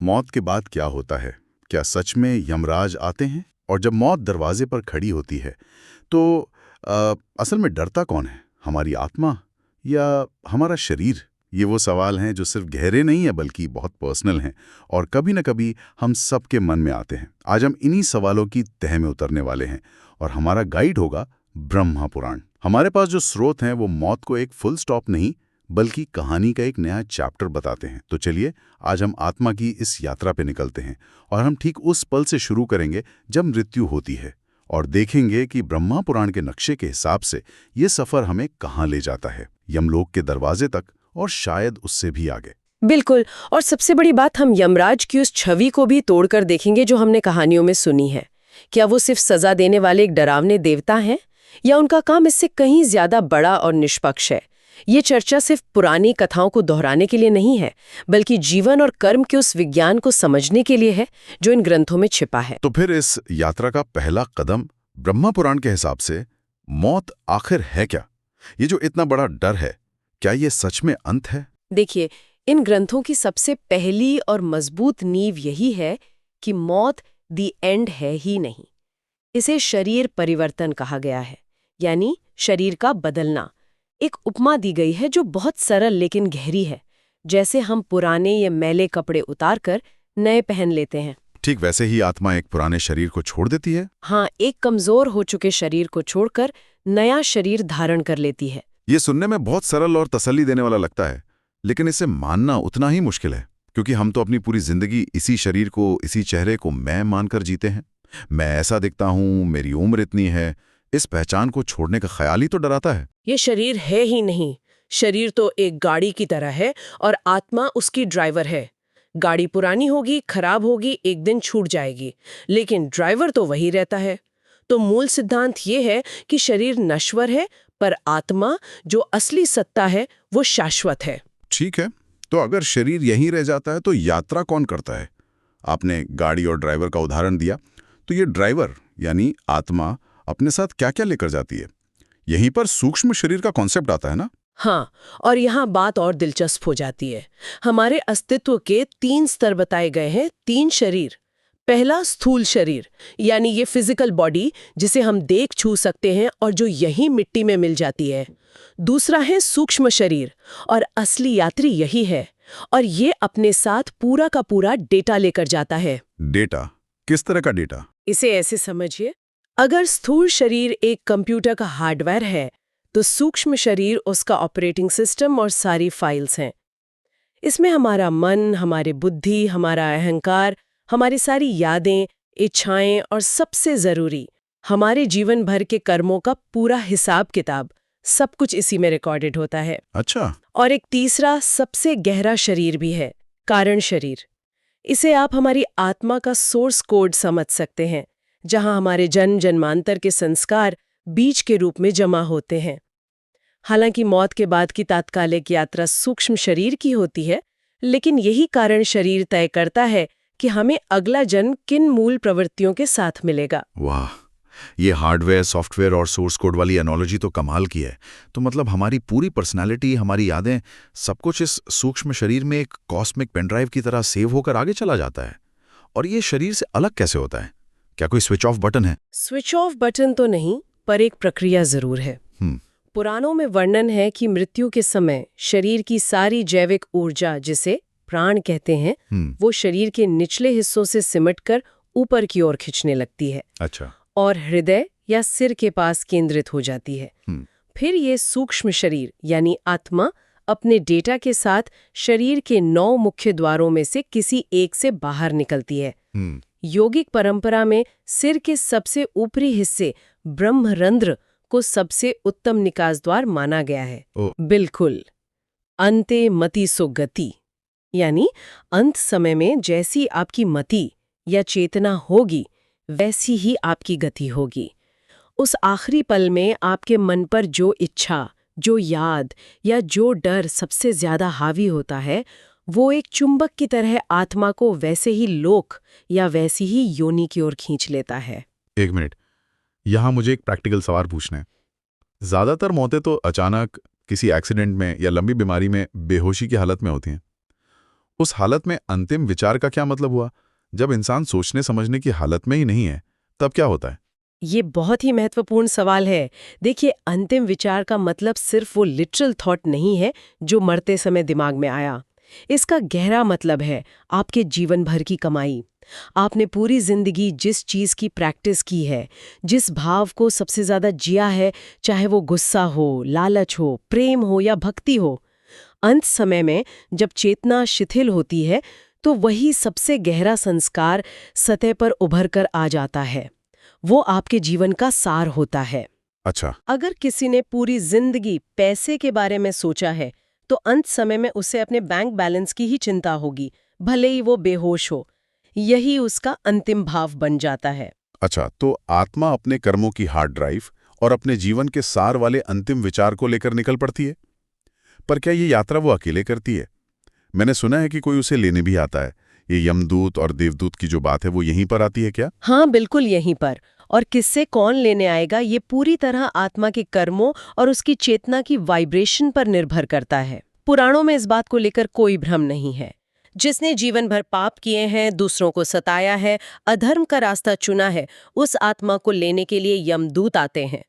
मौत के बाद क्या होता है? क्या सच में यमराज आते हैं? और जब मौत दरवाजे पर खड़ी होती है तो असल में डरता कौन है? हमारी आत्मा या हमारा शरीर? ये वो सवाल हैं जो सिर्फ गहरे नहीं है बल्कि बहुत पर्सनल हैं और कभी न कभी हम सबके मन में आते हैं। आज हम इन्हीं सवालों की तह में उतरने वाले हैं और हमारा गाइड होगा ब्रह्मा पुराण। हमारे पास जो स्रोत हैं वो मौत को एक फुल स्टॉप नहीं बल्कि कहानी का एक नया चैप्टर बताते हैं। तो चलिए आज हम आत्मा की इस यात्रा पे निकलते हैं और हम ठीक उस पल से शुरू करेंगे जब मृत्यु होती है और देखेंगे कि ब्रह्मा पुराण के नक्शे के हिसाब से ये सफर हमें कहाँ ले जाता है, यमलोक के दरवाजे तक और शायद उससे भी आगे। बिल्कुल। और सबसे बड़ी बात, हम यमराज की उस छवि को भी तोड़कर देखेंगे जो हमने कहानियों में सुनी है। क्या वो सिर्फ सजा देने वाले एक डरावने देवता हैं या उनका काम इससे कहीं ज्यादा बड़ा और निष्पक्ष है? ये चर्चा सिर्फ पुरानी कथाओं को दोहराने के लिए नहीं है बल्कि जीवन और कर्म के उस विज्ञान को समझने के लिए है जो इन ग्रंथों में छिपा है। तो फिर इस यात्रा का पहला कदम ब्रह्मा पुराण के हिसाब से मौत आखिर है क्या? ये जो इतना बड़ा डर है, क्या ये सच में अंत है? देखिए, इन ग्रंथों की सबसे पहली और मजबूत नींव यही है कि मौत दी एंड है ही नहीं। इसे शरीर परिवर्तन कहा गया है, यानी शरीर का बदलना। एक उपमा दी गई है जो बहुत सरल लेकिन गहरी है, जैसे हम पुराने या मैले कपड़े उतारकर नए पहन लेते हैं। ठीक वैसे ही आत्मा एक पुराने शरीर को छोड़ देती है। हाँ, एक कमजोर हो चुके शरीर को छोड़कर नया शरीर धारण कर लेती है। ये सुनने में बहुत सरल और तसल्ली देने वाला लगता है, लेकिन इसे मानना उतना ही मुश्किल है क्योंकि हम तो अपनी पूरी जिंदगी इसी शरीर को, इसी चेहरे को मैं मानकर जीते हैं। मैं ऐसा दिखता हूँ, मेरी उम्र इतनी है। इस पहचान को छोड़ने का ख्याल ही तो डराता है। ये शरीर है ही नहीं। शरीर तो एक गाड़ी की तरह है और आत्मा उसकी ड्राइवर है। गाड़ी पुरानी होगी, खराब होगी, एक दिन छूट जाएगी, लेकिन ड्राइवर तो वही रहता है। तो मूल सिद्धांत ये है कि शरीर नश्वर है पर आत्मा, जो असली सत्ता है, वो शाश्वत है। ठीक है, तो अगर शरीर यहीं रह जाता है तो यात्रा कौन करता है? आपने गाड़ी और ड्राइवर का उदाहरण दिया, तो ये ड्राइवर यानी आत्मा अपने साथ क्या क्या लेकर जाती है? यहीं पर सूक्ष्म शरीर का कॉन्सेप्ट आता है ना? हाँ, और यहाँ बात और दिलचस्प हो जाती है। हमारे अस्तित्व के 3 स्तर बताए गए हैं, 3 शरीर। पहला स्थूल शरीर, यानी ये फिजिकल बॉडी जिसे हम देख छू सकते हैं और जो यही मिट्टी में मिल जाती है। दूसरा है सूक्ष्म शरीर और असली यात्री यही है और ये अपने साथ पूरा का पूरा डेटा लेकर जाता है। डेटा? किस तरह का डेटा? इसे ऐसे समझिए, अगर स्थूल शरीर एक कंप्यूटर का हार्डवेयर है तो सूक्ष्म शरीर उसका ऑपरेटिंग सिस्टम और सारी फाइल्स हैं। इसमें हमारा मन, हमारी बुद्धि, हमारा अहंकार, हमारी सारी यादें, इच्छाएं और सबसे जरूरी हमारे जीवन भर के कर्मों का पूरा हिसाब किताब, सब कुछ इसी में रिकॉर्डेड होता है। अच्छा। और एक तीसरा सबसे गहरा शरीर भी है, कारण शरीर। इसे आप हमारी आत्मा का सोर्स कोड समझ सकते हैं, जहां हमारे जन्म जन्मांतर के संस्कार बीज के रूप में जमा होते हैं। हालांकि मौत के बाद की तात्कालिक यात्रा सूक्ष्म शरीर की होती है, लेकिन यही कारण शरीर तय करता है कि हमें अगला जन्म किन मूल प्रवृत्तियों के साथ मिलेगा। वाह, ये हार्डवेयर, सॉफ्टवेयर और सोर्स कोड वाली एनोलॉजी तो कमाल की है। तो मतलब हमारी पूरी पर्सनालिटी, हमारी यादें, सब कुछ इस सूक्ष्म शरीर में एक कॉस्मिक पेनड्राइव की तरह सेव होकर आगे चला जाता है। और ये शरीर से अलग कैसे होता है? क्या कोई स्विच ऑफ बटन है? स्विच ऑफ बटन तो नहीं, पर एक प्रक्रिया जरूर है। पुराणों में वर्णन है कि मृत्यु के समय शरीर की सारी जैविक ऊर्जा, जिसे प्राण कहते हैं, वो शरीर के निचले हिस्सों से सिमटकर ऊपर की ओर खिंचने लगती है। अच्छा। और हृदय या सिर के पास केंद्रित हो जाती है। फिर ये सूक्ष्म शरीर यानी आत्मा अपने डेटा के साथ शरीर के 9 मुख्य द्वारों में से किसी एक से बाहर निकलती है। योगिक परंपरा में सिर के सबसे ऊपरी हिस्से ब्रह्मरंध्र को सबसे उत्तम निकास द्वार माना गया है। बिल्कुल, अंते मति सो गति, यानी अंत समय में जैसी आपकी मति या चेतना होगी वैसी ही आपकी गति होगी। उस आखिरी पल में आपके मन पर जो इच्छा, जो याद या जो डर सबसे ज्यादा हावी होता है, वो एक चुंबक की तरह आत्मा को वैसे ही लोक या वैसी ही योनि की ओर खींच लेता है। एक मिनट, यहाँ मुझे एक प्रैक्टिकल सवाल पूछना है। ज्यादातर मौतें तो अचानक किसी एक्सीडेंट में या लंबी बीमारी में बेहोशी की हालत में होती हैं। उस हालत में अंतिम विचार का क्या मतलब हुआ? जब इंसान सोचने समझने की हालत में ही नहीं है, तब क्या होता है? ये बहुत ही महत्वपूर्ण सवाल है। देखिए, अंतिम विचार का मतलब सिर्फ वो लिटरल थॉट नहीं है जो मरते समय दिमाग में आया। इसका गहरा मतलब है आपके जीवन भर की कमाई। आपने पूरी जिंदगी जिस चीज की प्रैक्टिस की है, जिस भाव को सबसे ज्यादा जिया है, चाहे वो गुस्सा हो, लालच हो, प्रेम हो या भक्ति हो, अंत समय में जब चेतना शिथिल होती है तो वही सबसे गहरा संस्कार सतह पर उभर कर आ जाता है। वो आपके जीवन का सार होता है। अच्छा। अगर किसी ने पूरी जिंदगी पैसे के बारे में सोचा है तो अंत समय में उसे अपने बैंक बैलेंस की ही चिंता होगी, भले ही वो बेहोश हो। यही उसका अंतिम भाव बन जाता है। अच्छा, तो आत्मा अपने कर्मों की हार्ड ड्राइव और अपने जीवन के सार वाले अंतिम विचार को लेकर निकल पड़ती है। पर क्या ये यात्रा वो अकेले करती है? मैंने सुना है कि कोई उसे लेने भी आता है। ये यमदूत और देवदूत की जो बात है वो यहीं पर आती है क्या? हाँ, बिल्कुल यहीं पर। और किससे कौन लेने आएगा ये पूरी तरह आत्मा के कर्मों और उसकी चेतना की वाइब्रेशन पर निर्भर करता है। पुराणों में इस बात को लेकर कोई भ्रम नहीं है। जिसने जीवन भर पाप किए हैं, दूसरों को सताया है, अधर्म का रास्ता चुना है, उस आत्मा को लेने के लिए यमदूत आते हैं।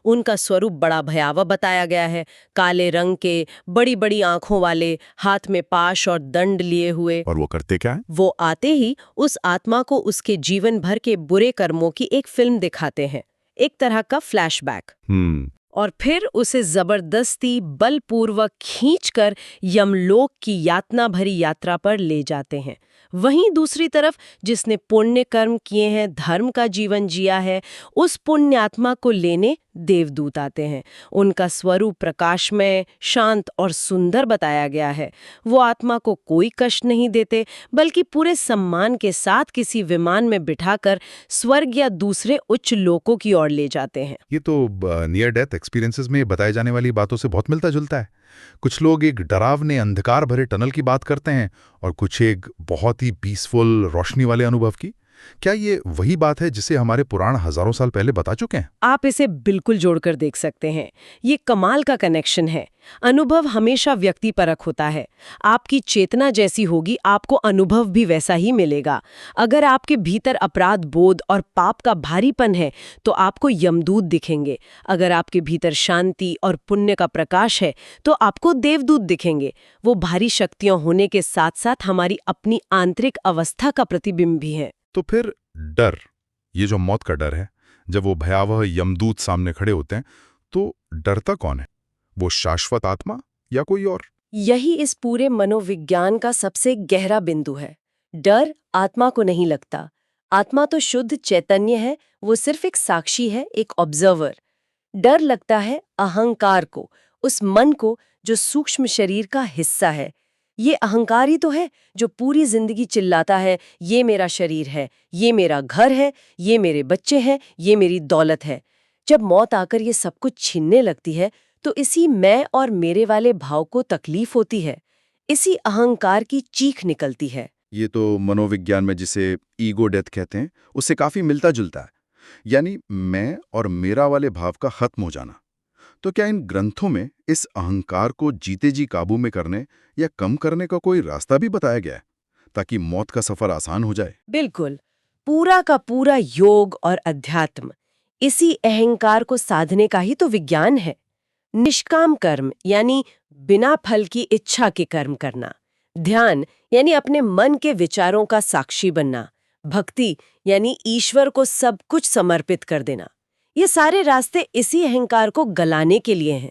उनका स्वरूप बड़ा भयावह बताया गया है। काले रंग के, बड़ी बड़ी आंखों वाले, हाथ में पाश और दंड लिए हुए। और वो करते क्या है? वो आते ही उस आत्मा को उसके जीवन भर के बुरे कर्मों की एक फिल्म दिखाते हैं, एक तरह का फ्लैशबैक। और फिर उसे जबरदस्ती बलपूर्वक खींचकर यमलोक की यातना भरी यात्रा पर ले जाते हैं। वहीं दूसरी तरफ जिसने पुण्य कर्म किए हैं, धर्म का जीवन जिया है, उस पुण्यात्मा को लेने देवदूत आते हैं। उनका स्वरूप प्रकाशमय, शांत और सुंदर बताया गया है। वो आत्मा को कोई कष्ट नहीं देते, बल्कि पूरे सम्मान के साथ किसी विमान में बिठाकर स्वर्ग या दूसरे उच्च लोकों की ओर ले जाते हैं। ये तो नियर डेथ एक्सपीरियंसेस में बताए जाने वाली बातों से बहुत मिलता जुलता है। कुछ लोग एक डरावने अंधकार भरे टनल की बात करते हैं और कुछ एक बहुत ही पीसफुल रोशनी वाले अनुभव की। क्या ये वही बात है जिसे हमारे पुराण हजारों साल पहले बता चुके हैं? आप इसे बिल्कुल जोड़कर देख सकते हैं। ये कमाल का कनेक्शन है। अनुभव हमेशा व्यक्तिपरक होता है। आपकी चेतना जैसी होगी, आपको अनुभव भी वैसा ही मिलेगा। अगर आपके भीतर अपराध बोध और पाप का भारीपन है तो आपको यमदूत दिखेंगे। अगर आपके भीतर शांति और पुण्य का प्रकाश है तो आपको देवदूत दिखेंगे। वो भारी शक्तियां होने के साथ साथ हमारी अपनी आंतरिक अवस्था का प्रतिबिंब भी है। तो फिर डर, ये जो मौत का डर है, जब वो भयावह यमदूत सामने खड़े होते हैं, तो डरता कौन है? वो शाश्वत आत्मा या कोई और? यही इस पूरे मनोविज्ञान का सबसे गहरा बिंदु है। डर आत्मा को नहीं लगता। आत्मा तो शुद्ध चैतन्य है, वो सिर्फ एक साक्षी है, एक ऑब्जर्वर। डर लगता है अहंकार को, उस मन को जो सूक्ष्म शरीर का हिस्सा है। ये अहंकार ही तो है जो पूरी जिंदगी चिल्लाता है, ये मेरा शरीर है, ये मेरा घर है, ये मेरे बच्चे हैं, ये मेरी दौलत है। जब मौत आकर ये सब कुछ छीनने लगती है तो इसी मैं और मेरे वाले भाव को तकलीफ होती है। इसी अहंकार की चीख निकलती है। ये तो मनोविज्ञान में जिसे ईगो डेथ कहते हैं, उससे काफी मिलता जुलता है। यानी मैं और मेरा वाले भाव का खत्म हो जाना। तो क्या इन ग्रंथों में इस अहंकार को जीते जी काबू में करने या कम करने का कोई रास्ता भी बताया गया है, ताकि मौत का सफर आसान हो जाए? बिल्कुल। पूरा का पूरा योग और अध्यात्म इसी अहंकार को साधने का ही तो विज्ञान है। निष्काम कर्म यानी बिना फल की इच्छा के कर्म करना, ध्यान यानी अपने मन के विचारों का साक्षी बनना, भक्ति यानी ईश्वर को सब कुछ समर्पित कर देना। ये सारे रास्ते इसी अहंकार को गलाने के लिए हैं,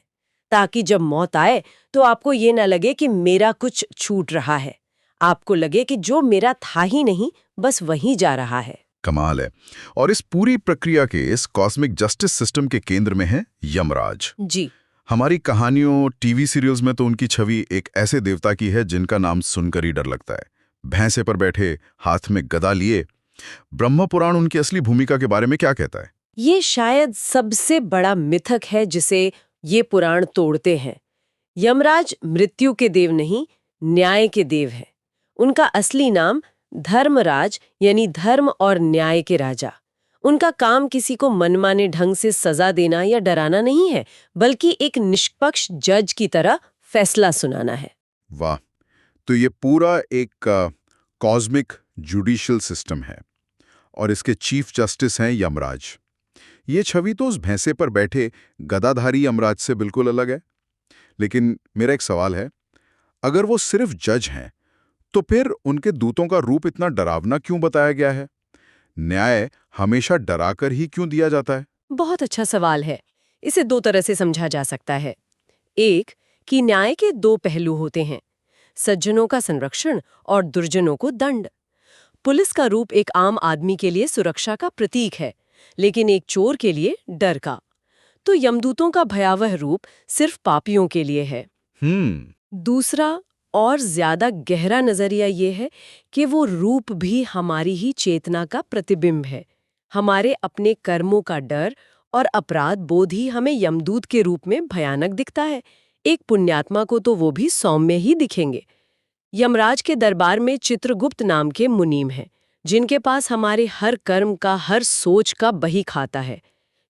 ताकि जब मौत आए तो आपको ये न लगे कि मेरा कुछ छूट रहा है। आपको लगे कि जो मेरा था ही नहीं, बस वहीं जा रहा है। कमाल है। और इस पूरी प्रक्रिया के, इस कॉस्मिक जस्टिस सिस्टम के केंद्र में है यमराज। जी। हमारी कहानियों, टीवी सीरियल्स में तो उनकी छवि एक ऐसे देवता की है जिनका नाम सुनकर ही डर लगता है। भैंसे पर बैठे, हाथ में गदा लिए। ब्रह्म पुराण उनकी असली भूमिका के बारे में क्या कहता है? ये शायद सबसे बड़ा मिथक है जिसे ये पुराण तोड़ते हैं। यमराज मृत्यु के देव नहीं, न्याय के देव है। उनका असली नाम धर्मराज यानी धर्म और न्याय के राजा। उनका काम किसी को मनमाने ढंग से सजा देना या डराना नहीं है, बल्कि एक निष्पक्ष जज की तरह फैसला सुनाना है। वाह, तो ये पूरा एक कॉस्मिक जुडिशियल सिस्टम है और इसके चीफ जस्टिस हैं यमराज। ये छवि तो उस भैंसे पर बैठे गदाधारी यमराज से बिल्कुल अलग है। लेकिन मेरा एक सवाल है, अगर वो सिर्फ जज हैं तो फिर उनके दूतों का रूप इतना डरावना क्यों बताया गया है? न्याय हमेशा डराकर ही क्यों दिया जाता है? बहुत अच्छा सवाल है। इसे दो तरह से समझा जा सकता है। एक, कि न्याय के दो पहलू होते हैं, सज्जनों का संरक्षण और दुर्जनों को दंड। पुलिस का रूप एक आम आदमी के लिए सुरक्षा का प्रतीक है, लेकिन एक चोर के लिए डर का। तो यमदूतों का भयावह रूप सिर्फ पापियों के लिए है। दूसरा और ज्यादा गहरा नजरिया ये है कि वो रूप भी हमारी ही चेतना का प्रतिबिंब है। हमारे अपने कर्मों का डर और अपराध बोध ही हमें यमदूत के रूप में भयानक दिखता है। एक पुण्यात्मा को तो वो भी सौम्य ही दिखेंगे। यमराज के दरबार में चित्रगुप्त नाम के मुनीम हैं, जिनके पास हमारे हर कर्म का, हर सोच का बही खाता है।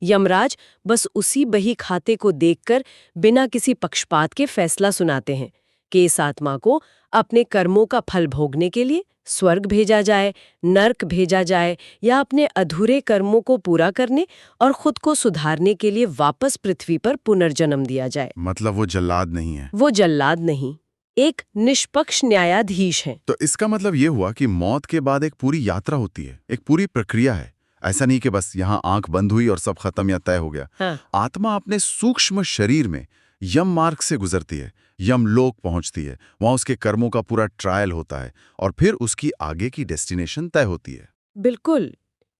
यमराज बस उसी बही खाते को देखकर बिना किसी पक्षपात के फैसला सुनाते हैं कि इस आत्मा को अपने कर्मों का फल भोगने के लिए स्वर्ग भेजा जाए, नर्क भेजा जाए, या अपने अधूरे कर्मों को पूरा करने और खुद को सुधारने के लिए वापस पृथ्वी पर पुनर्जन्म दिया जाए। मतलब वो जल्लाद नहीं है? वो जल्लाद नहीं, एक निष्पक्ष न्यायाधीश हैं। तो इसका मतलब ये हुआ कि मौत के बाद एक पूरी यात्रा होती है, एक पूरी प्रक्रिया है। ऐसा नहीं कि बस यहाँ आंख बंद हुई और सब खत्म या तय हो गया। हाँ। आत्मा अपने सूक्ष्म शरीर में यम मार्ग से गुजरती है, यमलोक पहुंचती है, वहां उसके कर्मों का पूरा ट्रायल होता है और फिर उसकी आगे की डेस्टिनेशन तय होती है। बिल्कुल,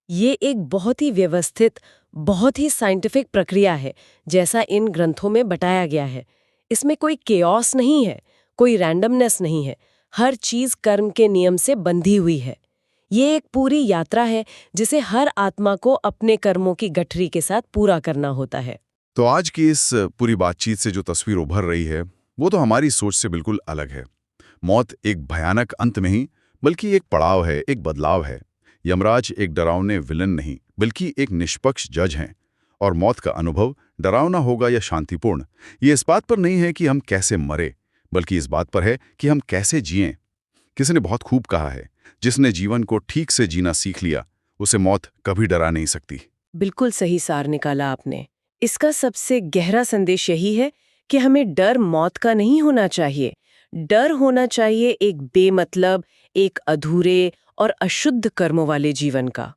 ये एक बहुत ही व्यवस्थित, बहुत ही साइंटिफिक प्रक्रिया है, जैसा इन ग्रंथों में बताया गया है। इसमें कोई केओस नहीं है, कोई रैंडमनेस नहीं है। हर चीज कर्म के नियम से बंधी हुई है। ये एक पूरी यात्रा है जिसे हर आत्मा को अपने कर्मों की गठरी के साथ पूरा करना होता है। तो आज की इस पूरी बातचीत से जो तस्वीर उभर रही है वो तो हमारी सोच से बिल्कुल अलग है। मौत एक भयानक अंत नहीं, बल्कि एक पड़ाव है, एक बदलाव है। यमराज एक डरावने विलन नहीं, बल्कि एक निष्पक्ष जज हैं। और मौत का अनुभव डरावना होगा या शांतिपूर्ण, ये इस बात पर नहीं है कि हम कैसे मरे, बल्कि इस बात पर है कि हम कैसे जिएं। किसी ने बहुत खूब कहा है, जिसने जीवन को ठीक से जीना सीख लिया उसे मौत कभी डरा नहीं सकती। बिल्कुल सही सार निकाला आपने। इसका सबसे गहरा संदेश यही है कि हमें डर मौत का नहीं होना चाहिए। डर होना चाहिए एक बेमतलब, एक अधूरे और अशुद्ध कर्मों वाले जीवन का।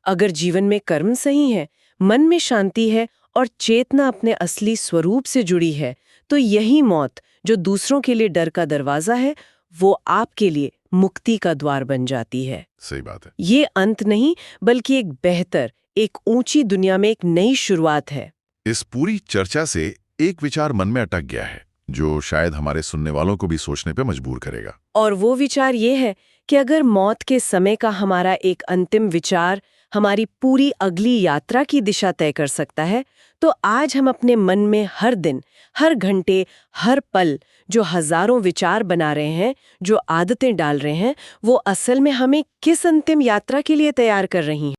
अगर जीवन में कर्म सही है, मन में शांति है और चेतना अपने असली स्वरूप से जुड़ी है, तो यही मौत, जो दूसरों के लिए डर का दरवाजा है, वो आपके लिए मुक्ति का द्वार बन जाती है। सही बात है। ये अंत नहीं, बल्कि एक बेहतर, एक ऊंची दुनिया में एक नई शुरुआत है। इस पूरी चर्चा से एक विचार मन में अटक गया है, जो शायद हमारे सुनने वालों को भी सोचने पे मजबूर करेगा। और वो विचार ये है कि अगर मौत के समय का हमारा एक अंतिम विचार हमारी पूरी अगली यात्रा की दिशा तय कर सकता है, तो आज हम अपने मन में हर दिन, हर घंटे, हर पल जो हजारों विचार बना रहे हैं, जो आदतें डाल रहे हैं, वो असल में हमें किस अंतिम यात्रा के लिए तैयार कर रही हैं।